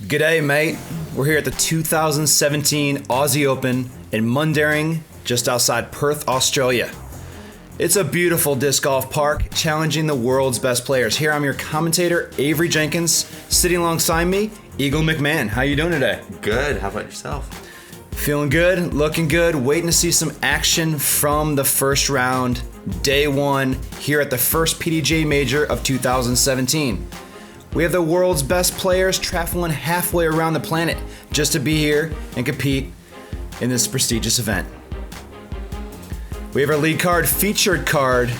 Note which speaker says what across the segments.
Speaker 1: G'day, mate. We're here at the 2017 Aussie Open in Mundaring, just outside Perth, Australia. It's a beautiful disc golf park, challenging the world's best players. Here I'm your commentator, Avery Jenkins. Sitting alongside me, Eagle McMahon. How you doing today?
Speaker 2: Good. How about yourself?
Speaker 1: Feeling good, looking good, waiting to see some action from the first round, day one, here at the first PDGA Major of 2017. We have the world's best players traveling halfway around the planet just to be here and compete in this prestigious event. We have our lead card, featured card,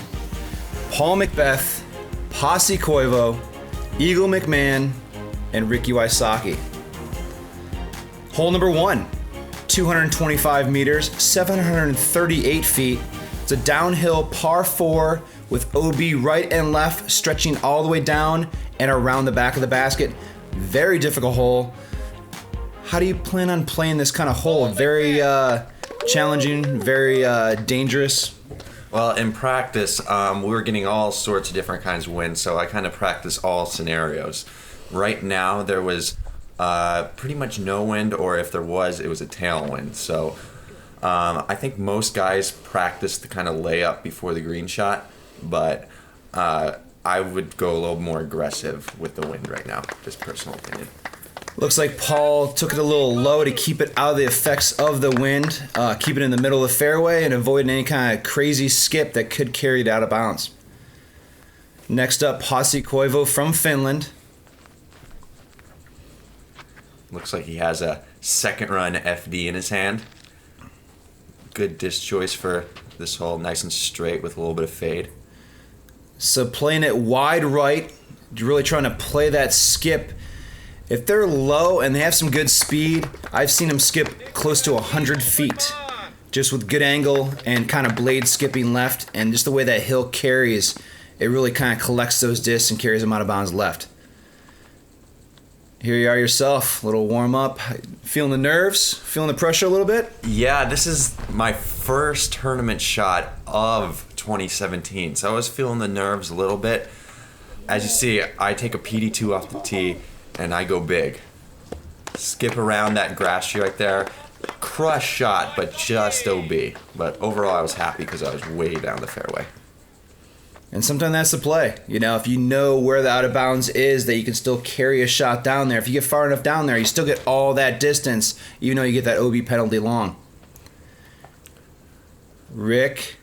Speaker 1: Paul McBeth, Pasi Koivu, Eagle McMahon, and Ricky Wysocki. Hole number one, 225 meters, 738 feet. It's a downhill par 4 with OB right and left stretching all the way down and around the back of the basket. Very difficult hole. How do you plan on playing this kind of hole? Very challenging, very dangerous.
Speaker 2: Well, in practice, we were getting all sorts of different kinds of wind, so I kind of practice all scenarios. Right now, there was pretty much no wind, or if there was, it was a tailwind. So I think most guys practice the kind of layup before the green shot, but I would go a little more aggressive with the wind right now, just personal opinion.
Speaker 1: Looks like Paul took it a little low to keep it out of the effects of the wind, keep it in the middle of the fairway and avoid any kind of crazy skip that could carry it out of bounds. Next up, Pasi Koivu from Finland.
Speaker 2: Looks like he has a second run FD in his hand. Good disc choice for this hole, nice and straight with a little bit of fade.
Speaker 1: So playing it wide right, really trying to play that skip. If they're low and they have some good speed, I've seen them skip close to 100 feet. Just with good angle and kind of blade skipping left, and just the way that hill carries, it really kind of collects those discs and carries them out of bounds left. Here you are yourself, a little warm up. Feeling the nerves? Feeling the pressure a little bit?
Speaker 2: Yeah, this is my first tournament shot of 2017, so I was feeling the nerves a little bit. As you see, I take a PD2 off the tee, and I go big. Skip around that grass tree right there. Crush shot, but just OB. But overall, I was happy because I was way down the fairway.
Speaker 1: And sometimes that's the play. You know, if you know where the out of bounds is, that you can still carry a shot down there. If you get far enough down there, you still get all that distance, even though you get that OB penalty long. Rick,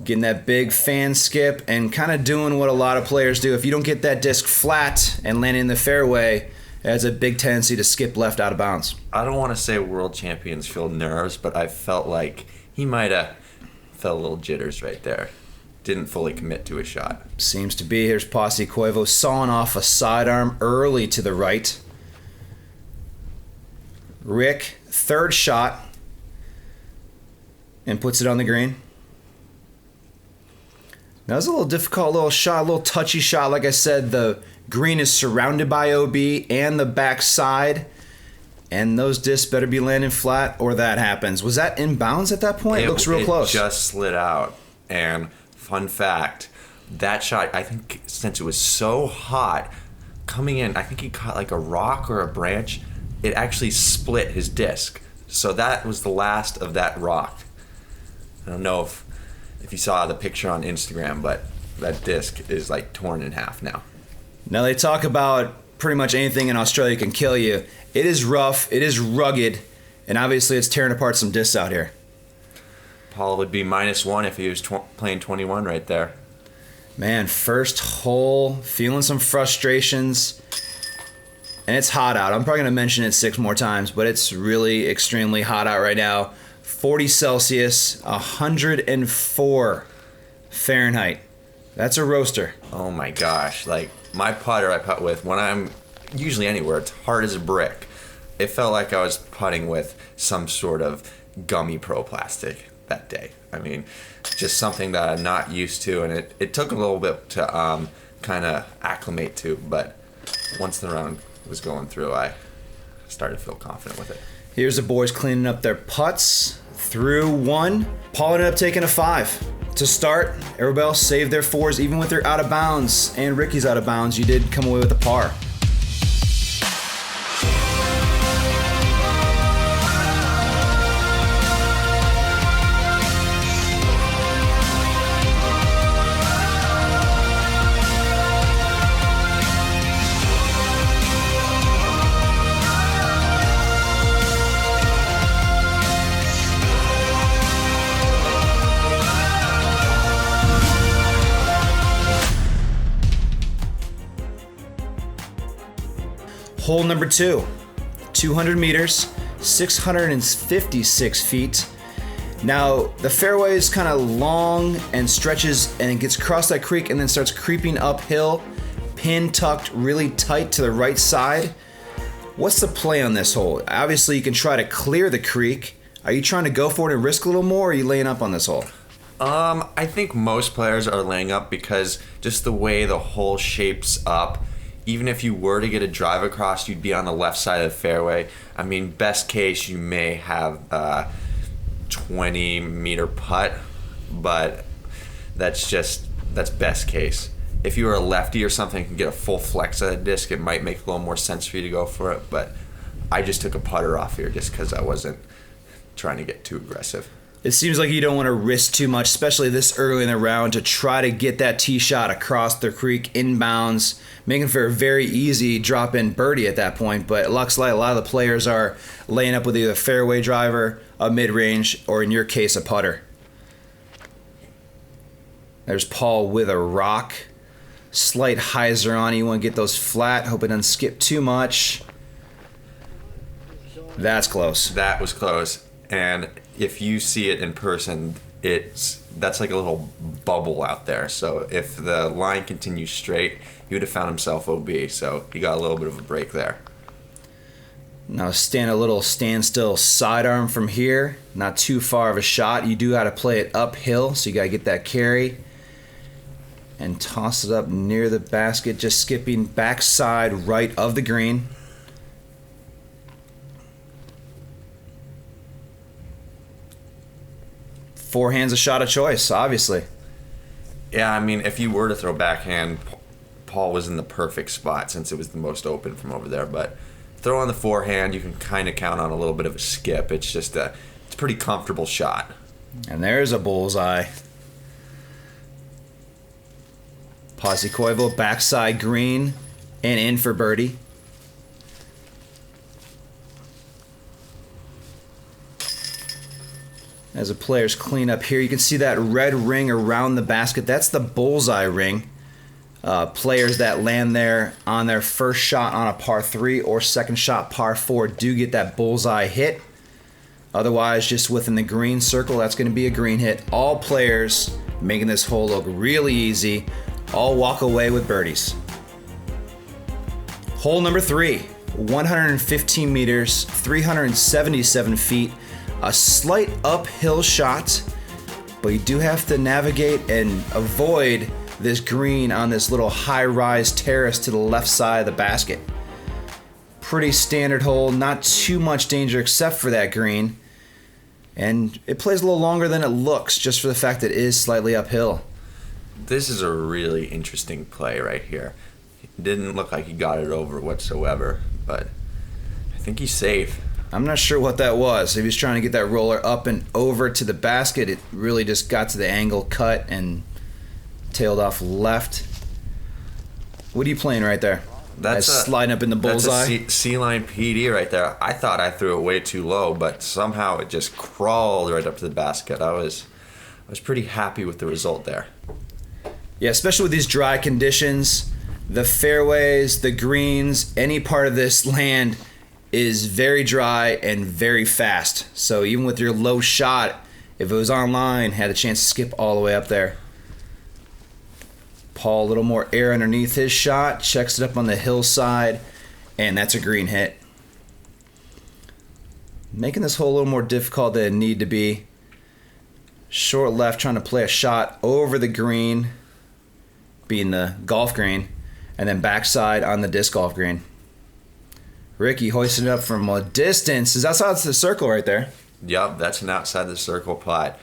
Speaker 1: getting that big fan skip and kind of doing what a lot of players do. If you don't get that disc flat and land in the fairway, it has a big tendency to skip left out of bounds.
Speaker 2: I don't want to say world champions feel nerves, but I felt like he might have felt a little jitters right there. Didn't fully commit to a shot.
Speaker 1: Seems to be. Here's Pasi Koivu sawing off a sidearm early to the right. Rick, third shot, and puts it on the green. That was a little difficult little shot, a little touchy shot. Like I said, the green is surrounded by OB and the back side, and those discs better be landing flat or that happens. Was that in bounds at that point? It looks real close.
Speaker 2: It just slid out. And fun fact, that shot, I think since it was so hot, coming in, I think he caught like a rock or a branch. It actually split his disc. So that was the last of that rock. I don't know if you saw the picture on Instagram, but that disc is like torn in half now.
Speaker 1: Now they talk about pretty much anything in Australia can kill you. It is rough, it is rugged, and obviously it's tearing apart some discs out here.
Speaker 2: Paul would be -1 if he was playing 21 right there.
Speaker 1: Man, first hole, feeling some frustrations, and it's hot out. I'm probably going to mention it 6 more times, but it's really extremely hot out right now. 40 Celsius, 104 Fahrenheit. That's a roaster.
Speaker 2: Oh my gosh, like my putter I putt with, when I'm usually anywhere, it's hard as a brick. It felt like I was putting with some sort of gummy pro plastic that day. I mean, just something that I'm not used to, and it took a little bit to kind of acclimate to, but once the round was going through, I started to feel confident with it.
Speaker 1: Here's the boys cleaning up their putts through one. Paul ended up taking a 5. To start, everybody else saved their 4s, even with their out of bounds, and Ricky's out of bounds. You did come away with a par. Hole number 2, 200 meters, 656 feet. Now, the fairway is kind of long and stretches and it gets across that creek and then starts creeping uphill, pin tucked really tight to the right side. What's the play on this hole? Obviously, you can try to clear the creek. Are you trying to go for it and risk a little more, or are you laying up on this hole?
Speaker 2: I think most players are laying up because just the way the hole shapes up, even if you were to get a drive across, you'd be on the left side of the fairway. I mean, best case, you may have a 20-meter putt, but that's best case. If you were a lefty or something and can get a full flex of the disc, it might make a little more sense for you to go for it, but I just took a putter off here just because I wasn't trying to get too aggressive.
Speaker 1: It seems like you don't want to risk too much, especially this early in the round, to try to get that tee shot across the creek inbounds, making for a very easy drop-in birdie at that point. But it looks like a lot of the players are laying up with either a fairway driver, a mid-range, or in your case, a putter. There's Paul with a rock. Slight hyzer on. You want to get those flat. Hope it doesn't skip too much. That's close.
Speaker 2: That was close. And if you see it in person, that's like a little bubble out there. So if the line continues straight, he would have found himself OB. So he got a little bit of a break there.
Speaker 1: Now stand a little standstill sidearm from here. Not too far of a shot. You do got to play it uphill, so you got to get that carry. And toss it up near the basket, just skipping backside right of the green. Forehand's a shot of choice, obviously.
Speaker 2: Yeah, I mean, if you were to throw backhand, Paul was in the perfect spot since it was the most open from over there. But throw on the forehand, you can kind of count on a little bit of a skip. It's just it's a pretty comfortable shot.
Speaker 1: And there's a bullseye. Pasi Koivu, backside green, and in for birdie. As the players clean up here, you can see that red ring around the basket. That's the bullseye ring. Players that land there on their first shot on a par 3 or second shot par 4 do get that bullseye hit. Otherwise, just within the green circle, that's going to be a green hit. All players making this hole look really easy. All walk away with birdies. Hole number 3, 115 meters, 377 feet. A slight uphill shot, but you do have to navigate and avoid this green on this little high-rise terrace to the left side of the basket. Pretty standard hole, not too much danger except for that green. And it plays a little longer than it looks just for the fact that it is slightly uphill.
Speaker 2: This is a really interesting play right here. It didn't look like he got it over whatsoever, but I think he's safe.
Speaker 1: I'm not sure what that was. If he was trying to get that roller up and over to the basket, it really just got to the angle cut and tailed off left. What are you playing right there? That's sliding up in the bullseye.
Speaker 2: That's a C-line PD right there. I thought I threw it way too low, but somehow it just crawled right up to the basket. I was pretty happy with the result there.
Speaker 1: Yeah, especially with these dry conditions, the fairways, the greens, any part of this land is very dry and very fast. So even with your low shot, if it was on line, had a chance to skip all the way up there. Paul, a little more air underneath his shot, checks it up on the hillside, and that's a green hit. Making this hole a little more difficult than it need to be. Short left, trying to play a shot over the green, being the golf green, and then backside on the disc golf green. Ricky hoisting it up from a distance. Is that outside the circle right there?
Speaker 2: Yup, that's an outside the circle putt.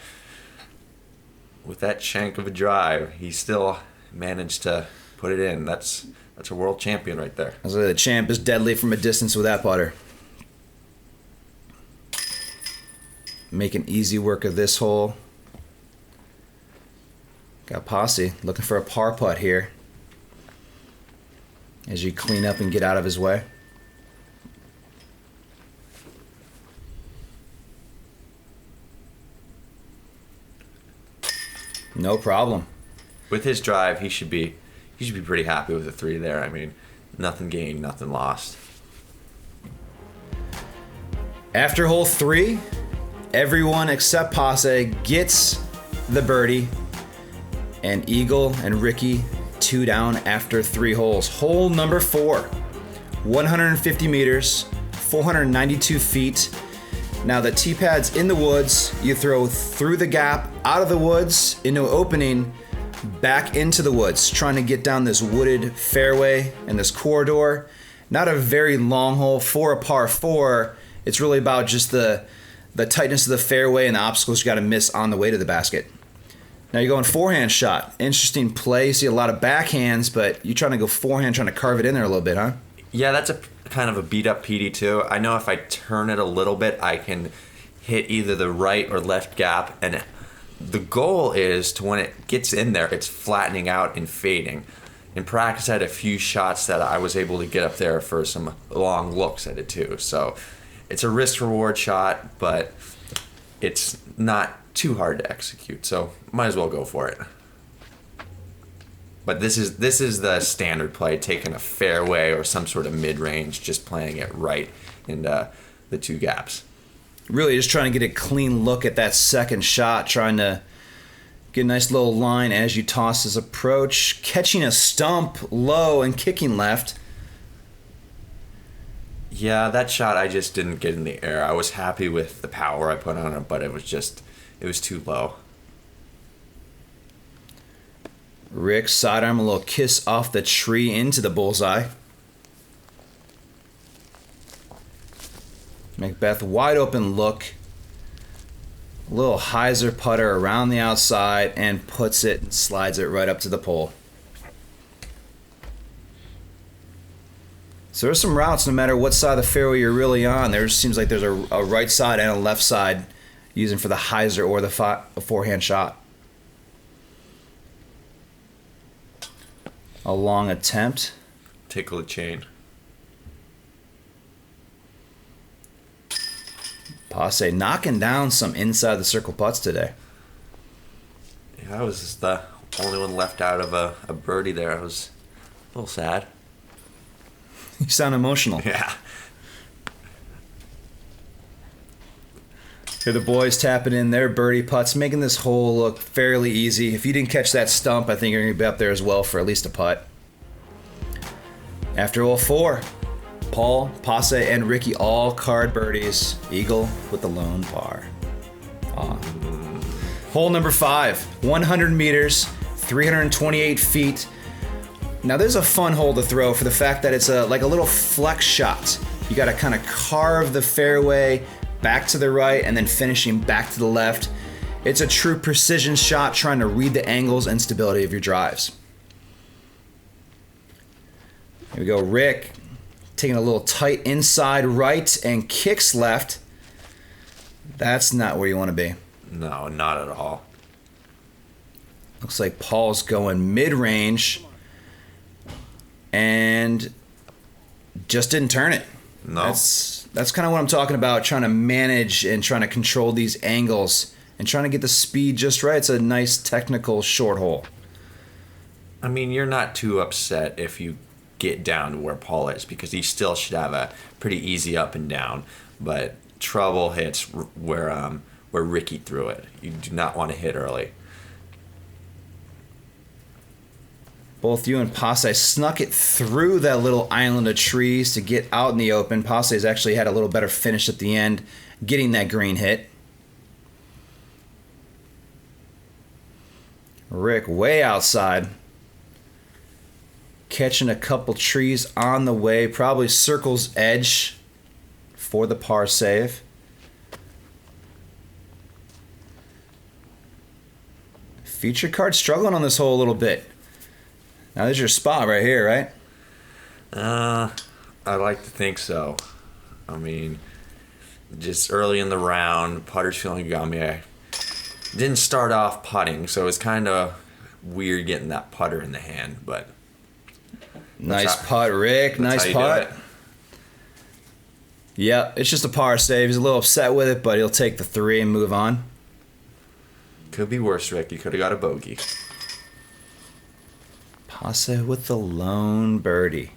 Speaker 2: With that shank of a drive, he still managed to put it in. That's a world champion right there.
Speaker 1: I was like, the champ is deadly from a distance with that putter. Making easy work of this hole. Got Pasi looking for a par putt here as you clean up and get out of his way. No problem.
Speaker 2: With his drive, he should be pretty happy with the 3 there. I mean, nothing gained, nothing lost.
Speaker 1: After hole 3, everyone except Pasi gets the birdie, and Eagle and Ricky 2 down after 3 holes. Hole number 4, 150 meters, 492 feet. Now the tee pad's in the woods. You throw through the gap, out of the woods, into an opening, back into the woods, trying to get down this wooded fairway and this corridor. Not a very long hole. For a par 4, it's really about just the tightness of the fairway and the obstacles you got to miss on the way to the basket. Now you're going forehand shot. Interesting play. You see a lot of backhands, but you're trying to go forehand, trying to carve it in there a little bit, huh?
Speaker 2: Yeah, that's a kind of a beat up PD too. I know if I turn it a little bit, I can hit either the right or left gap, and the goal is to, when it gets in there, it's flattening out and fading. In practice, I had a few shots that I was able to get up there for some long looks at it too. So it's a risk-reward shot, but it's not too hard to execute. So might as well go for it. But this is the standard play, taking a fairway or some sort of mid-range, just playing it right in the 2 gaps.
Speaker 1: Really just trying to get a clean look at that second shot, trying to get a nice little line as you toss his approach, catching a stump low and kicking left.
Speaker 2: Yeah, that shot I just didn't get in the air. I was happy with the power I put on it, but it was too low.
Speaker 1: Rick sidearm, a little kiss off the tree into the bullseye. McBeth, wide open look. A little hyzer putter around the outside and puts it and slides it right up to the pole. So there's some routes no matter what side of the fairway you're really on. There seems like there's a right side and a left side using for the hyzer or the forehand shot. A long attempt.
Speaker 2: Tickle the chain.
Speaker 1: Pasi knocking down some inside the circle putts today.
Speaker 2: Yeah, I was just the only one left out of a birdie there. I was a little sad.
Speaker 1: You sound emotional.
Speaker 2: Yeah.
Speaker 1: Here the boys tapping in their birdie putts, making this hole look fairly easy. If you didn't catch that stump, I think you're going to be up there as well for at least a putt. After hole 4, Paul, Pasi, and Ricky all card birdies. Eagle with the lone par. Hole number 5, 100 meters, 328 feet. Now there's a fun hole to throw for the fact that it's like a little flex shot. You got to kind of carve the fairway back to the right and then finishing back to the left. It's a true precision shot trying to read the angles and stability of your drives. Here we go, Rick taking a little tight inside right and kicks left. That's not where you want to be.
Speaker 2: No, not at all.
Speaker 1: Looks like Paul's going mid-range and just didn't turn it.
Speaker 2: No.
Speaker 1: That's kind of what I'm talking about, trying to manage and trying to control these angles and trying to get the speed just right. It's a nice technical short hole.
Speaker 2: I mean, you're not too upset if you get down to where Paul is, because he still should have a pretty easy up and down, but trouble hits where Ricky threw it. You do not want to hit early.
Speaker 1: Both you and Pasi snuck it through that little island of trees to get out in the open. Pasi's actually had a little better finish at the end, getting that green hit. Rick way outside. Catching a couple trees on the way. Probably circles edge for the par save. Feature card struggling on this hole a little bit. Now there's your spot right here, right?
Speaker 2: I like to think so. I mean, just early in the round, putter's feeling gummy. I didn't start off putting, so it was kind of weird getting that putter in the hand, but...
Speaker 1: Nice putt, Rick. Nice putt. Yep, it's just a par save. He's a little upset with it, but he'll take the 3 and move on.
Speaker 2: Could be worse, Rick. You could have got a bogey.
Speaker 1: Pasi with the lone birdie.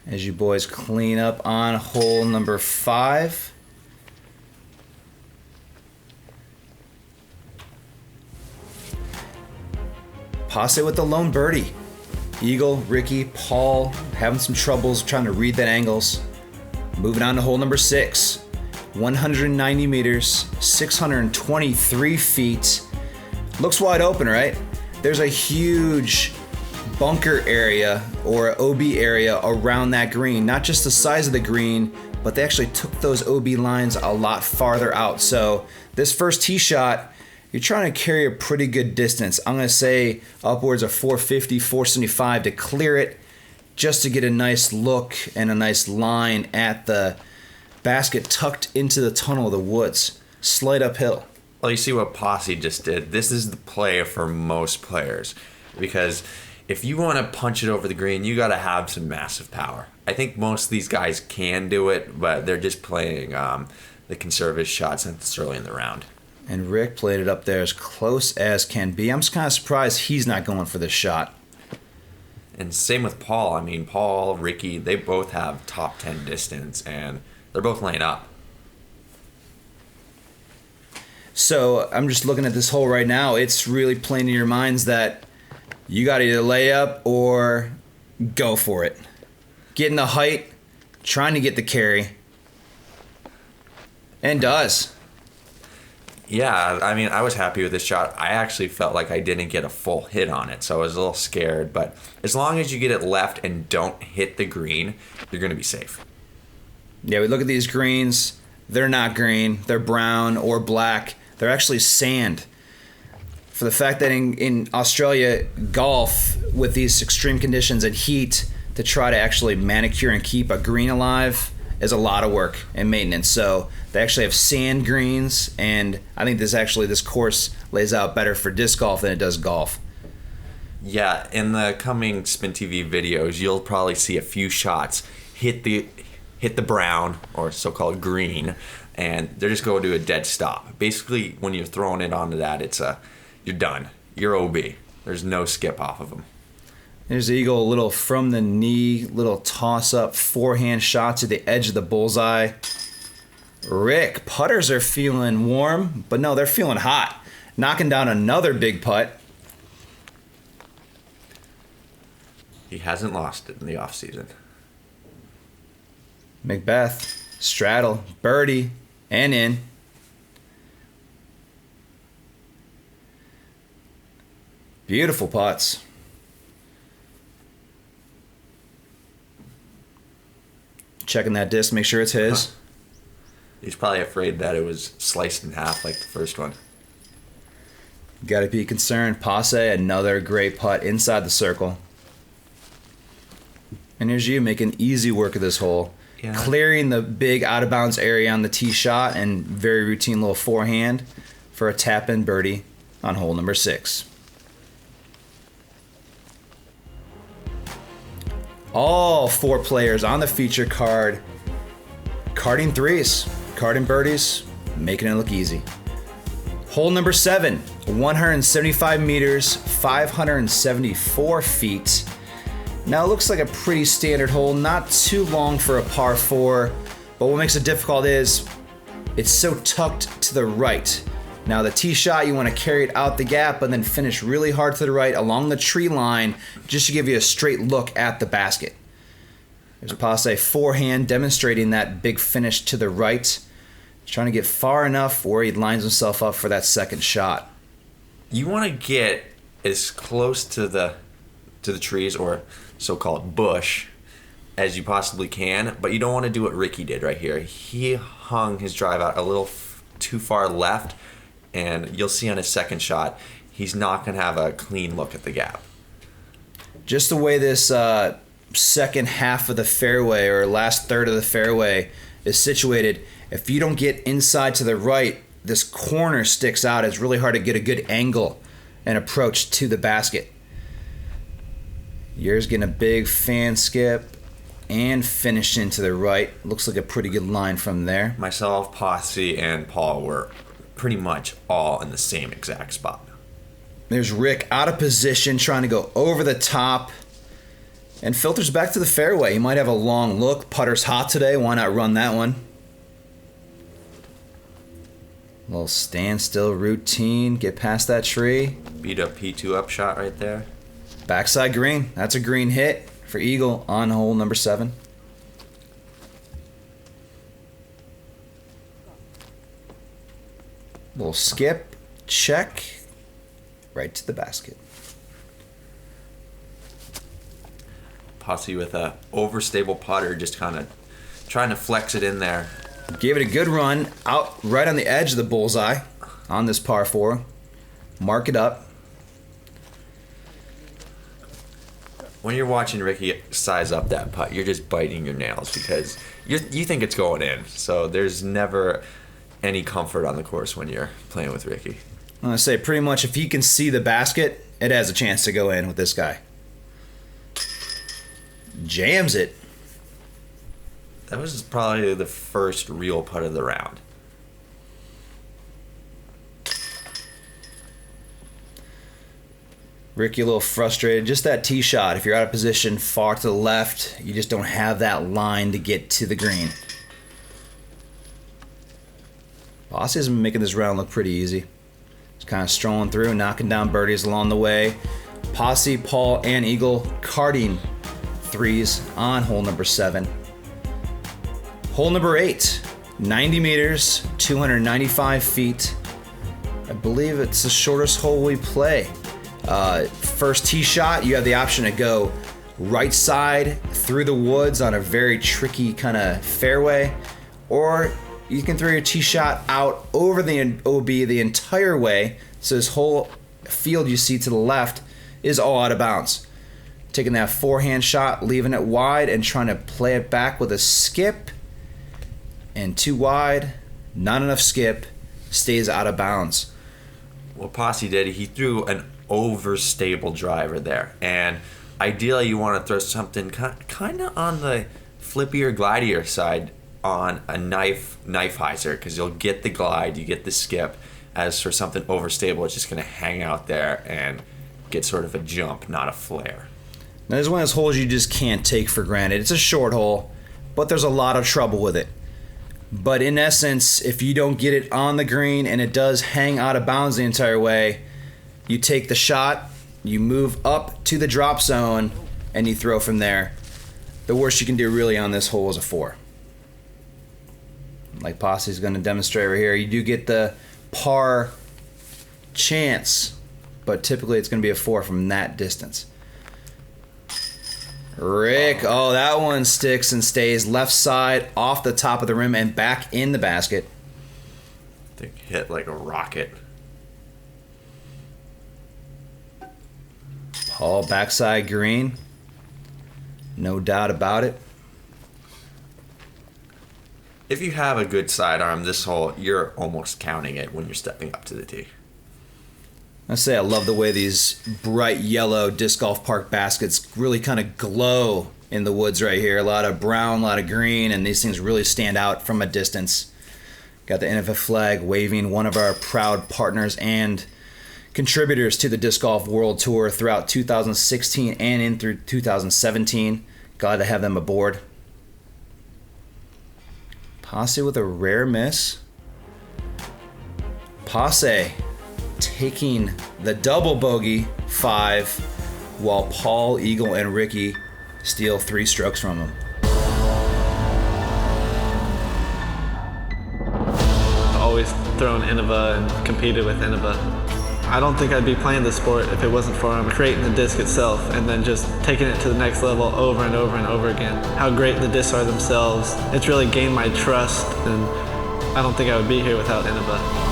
Speaker 1: as you boys clean up on hole number 5. Pasi with the lone birdie. Eagle, Ricky, Paul having some troubles trying to read that angles. Moving on to hole number 6. 190 meters, 623 feet. Looks wide open, right? There's a huge bunker area or OB area around that green. Not just the size of the green, but they actually took those OB lines a lot farther out. So this first tee shot, you're trying to carry a pretty good distance. I'm going to say upwards of 450, 475 to clear it, just to get a nice look and a nice line at the basket tucked into the tunnel of the woods. Slight uphill.
Speaker 2: Well, you see what Pasi just did. This is the play for most players, because if you want to punch it over the green, you got to have some massive power. I think most of these guys can do it, but they're just playing the conservative shots since it's early in the round.
Speaker 1: And Rick played it up there as close as can be. I'm just kind of surprised he's not going for this shot.
Speaker 2: And same with Paul. I mean, Paul, Ricky, they both have top 10 distance, and they're both laying up.
Speaker 1: So I'm just looking at this hole right now. It's really playing in your minds that you got to either lay up or go for it. Getting the height, trying to get the carry, and does.
Speaker 2: Yeah, I mean, I was happy with this shot. I actually felt like I didn't get a full hit on it, so I was a little scared. But as long as you get it left and don't hit the green, you're going to be safe.
Speaker 1: Yeah, we look at these greens. They're not green. They're brown or black. They're actually sand. For the fact that in Australia, golf, with these extreme conditions and heat, to try to actually manicure and keep a green alive is a lot of work and maintenance. So they actually have sand greens, and I think this course lays out better for disc golf than it does golf.
Speaker 2: Yeah, in the coming SpinTV videos, you'll probably see a few shots hit the brown, or so-called green, and they're just going to a dead stop. Basically, when you're throwing it onto that, you're done. You're OB. There's no skip off of them.
Speaker 1: There's the Eagle, a little from the knee, little toss-up, forehand shot to the edge of the bullseye. Rick, putters are feeling warm, but no, they're feeling hot. Knocking down another big putt.
Speaker 2: He hasn't lost it in the offseason.
Speaker 1: McBeth, straddle, birdie, and in. Beautiful putts. Checking that disc, make sure it's his.
Speaker 2: He's probably afraid that it was sliced in half like the first one.
Speaker 1: Got to be concerned. Pasi, another great putt inside the circle. And here's you making easy work of this hole. Yeah. Clearing the big out-of-bounds area on the tee shot, and very routine little forehand for a tap-in birdie on hole number 6. All 4 players on the feature card, carding threes, carding birdies, making it look easy. Hole number 7, 175 meters, 574 feet. Now it looks like a pretty standard hole, not too long for a par 4, but what makes it difficult is it's so tucked to the right. Now the tee shot, you want to carry it out the gap and then finish really hard to the right along the tree line just to give you a straight look at the basket. There's Pasi forehand demonstrating that big finish to the right. Trying to get far enough where he lines himself up for that second shot.
Speaker 2: You want to get as close to the trees, or so-called bush, as you possibly can, but you don't want to do what Ricky did right here. He hung his drive out a little too far left, and you'll see on his second shot, he's not going to have a clean look at the gap.
Speaker 1: Just the way this second half of the fairway, or last third of the fairway, is situated, if you don't get inside to the right, this corner sticks out. It's really hard to get a good angle and approach to the basket. Yours getting a big fan skip and finishing to the right. Looks like a pretty good line from there.
Speaker 2: Myself, Pasi, and Paul were pretty much all in the same exact spot.
Speaker 1: There's Rick out of position, trying to go over the top. And filters back to the fairway. You might have a long look. Putter's hot today. Why not run that one? Little standstill routine. Get past that tree.
Speaker 2: Beat up P2 up shot right there.
Speaker 1: Backside green. That's a green hit for Eagle on hole number 7. Little skip. Check. Right to the basket.
Speaker 2: Pasi with a overstable putter, just kind of trying to flex it in there.
Speaker 1: Gave it a good run out right on the edge of the bullseye on this par 4. Mark it up.
Speaker 2: When you're watching Ricky size up that putt, you're just biting your nails because you think it's going in. So there's never any comfort on the course when you're playing with Ricky.
Speaker 1: I'm going to say pretty much if he can see the basket, it has a chance to go in with this guy. Jams it.
Speaker 2: That was probably the first real putt of the round.
Speaker 1: Ricky a little frustrated. Just that tee shot. If you're out of position far to the left, you just don't have that line to get to the green. Aussie has been making this round look pretty easy. Just kind of strolling through, knocking down birdies along the way. Pasi, Paul, and Eagle carding threes on hole number 7. Hole number 8, 90 meters, 295 feet. I believe it's the shortest hole we play. First tee shot, you have the option to go right side through the woods on a very tricky kind of fairway, or you can throw your tee shot out over the OB the entire way, so this whole field you see to the left is all out of bounds. Taking that forehand shot, leaving it wide, and trying to play it back with a skip. And too wide, not enough skip, stays out of bounds.
Speaker 2: What Pasi did, he threw an overstable driver there. And ideally you want to throw something kind of on the flippier, glidier side on a knife hyzer, because you'll get the glide, you get the skip. As for something overstable, it's just going to hang out there and get sort of a jump, not a flare.
Speaker 1: Now, this is one of those holes you just can't take for granted. It's a short hole, but there's a lot of trouble with it. But in essence, if you don't get it on the green and it does hang out of bounds the entire way, you take the shot, you move up to the drop zone, and you throw from there. The worst you can do really on this hole is a 4. Like Pasi's going to demonstrate right here, you do get the par chance, but typically it's going to be a 4 from that distance. Rick, oh, that one sticks and stays left side off the top of the rim and back in the basket.
Speaker 2: I think hit like a rocket.
Speaker 1: Paul backside green. No doubt about it.
Speaker 2: If you have a good sidearm this hole, you're almost counting it when you're stepping up to the tee.
Speaker 1: I say I love the way these bright yellow disc golf park baskets really kind of glow in the woods right here. A lot of brown, a lot of green, and these things really stand out from a distance. Got the Innova flag waving, one of our proud partners and contributors to the Disc Golf World Tour throughout 2016 and in through 2017. Glad to have them aboard. Pasi with a rare miss. Pasi taking the double bogey 5, while Paul, Eagle, and Ricky steal 3 strokes from him.
Speaker 3: Always thrown Innova and competed with Innova. I don't think I'd be playing the sport if it wasn't for him creating the disc itself and then just taking it to the next level over and over and over again. How great the discs are themselves. It's really gained my trust, and I don't think I would be here without Innova.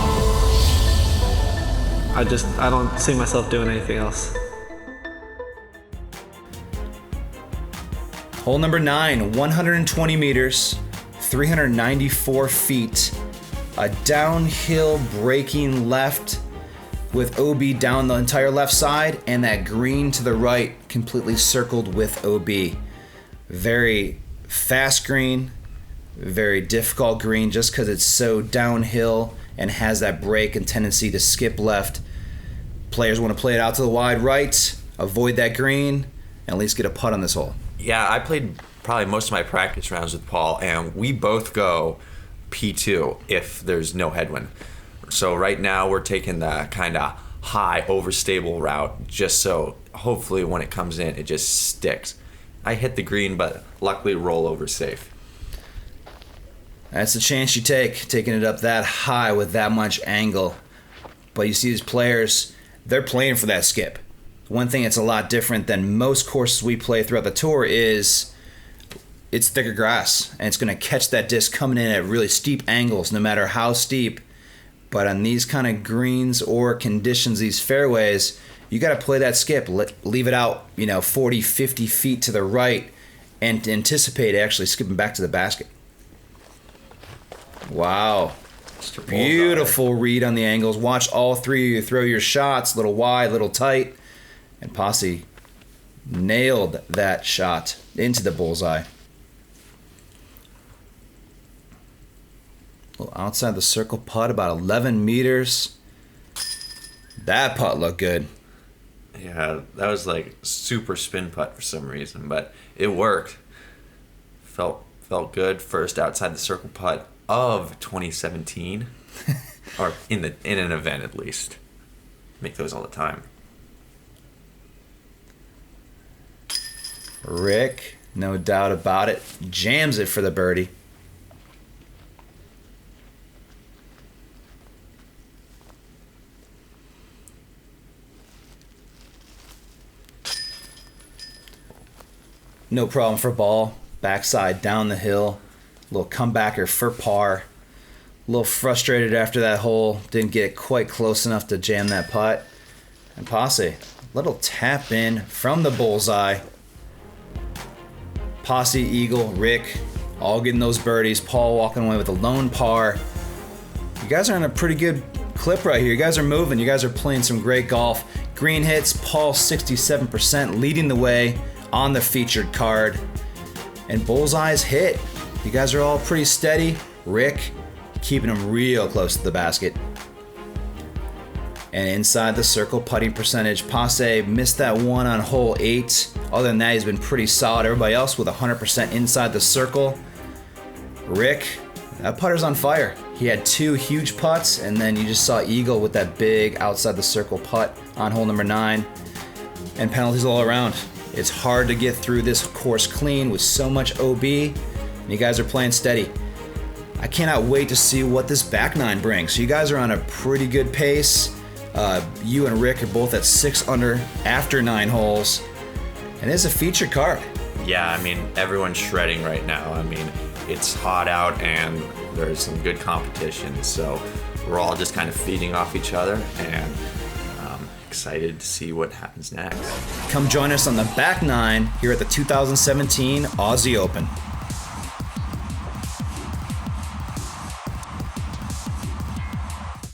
Speaker 3: I don't see myself doing anything else.
Speaker 1: Hole number 9, 120 meters, 394 feet. A downhill braking left with OB down the entire left side, and that green to the right completely circled with OB. Very fast green, very difficult green just because it's so downhill and has that break and tendency to skip left. Players want to play it out to the wide right, avoid that green, and at least get a putt on this hole?
Speaker 2: Yeah, I played probably most of my practice rounds with Paul, and we both go P2 if there's no headwind. So right now we're taking the kind of high, overstable route, just so hopefully when it comes in, it just sticks. I hit the green, but luckily roll over safe.
Speaker 1: That's the chance you take, taking it up that high with that much angle. But you see these players, they're playing for that skip. One thing that's a lot different than most courses we play throughout the tour is it's thicker grass, and it's going to catch that disc coming in at really steep angles, no matter how steep. But on these kind of greens or conditions, these fairways, you got to play that skip. Leave it out, 40, 50 feet to the right, and anticipate actually skipping back to the basket. Wow. Beautiful read on the angles. Watch all three of you throw your shots, little wide, little tight. And Pasi nailed that shot into the bullseye. Well, outside the circle putt, about 11 meters. That putt looked good.
Speaker 2: Yeah, that was like super spin putt for some reason, but it worked. Felt good. First outside the circle putt of 2017, or in an event at least. Make those all the time.
Speaker 1: Rick, no doubt about it, jams it for the birdie. No problem for ball. Backside down the hill. Little comebacker for par. A little frustrated after that hole. Didn't get quite close enough to jam that putt. And Pasi, little tap in from the bullseye. Pasi, Eagle, Rick, all getting those birdies. Paul walking away with a lone par. You guys are on a pretty good clip right here. You guys are moving. You guys are playing some great golf. Green hits, Paul 67%, leading the way on the featured card. And bullseyes hit. You guys are all pretty steady. Rick keeping them real close to the basket. And inside the circle putting percentage, Pasi missed that one on hole 8. Other than that, he's been pretty solid. Everybody else with 100% inside the circle. Rick, that putter's on fire. He had 2 huge putts, and then you just saw Eagle with that big outside the circle putt on hole number 9. And penalties all around. It's hard to get through this course clean with so much OB, and you guys are playing steady. I cannot wait to see what this back 9 brings. So you guys are on a pretty good pace. You and Rick are both at 6 under after 9 holes. And it's a featured card.
Speaker 2: Yeah, I mean, everyone's shredding right now. I mean, it's hot out and there's some good competition. So we're all just kind of feeding off each other, and excited to see what happens next.
Speaker 1: Come join us on the back 9 here at the 2017 Aussie Open.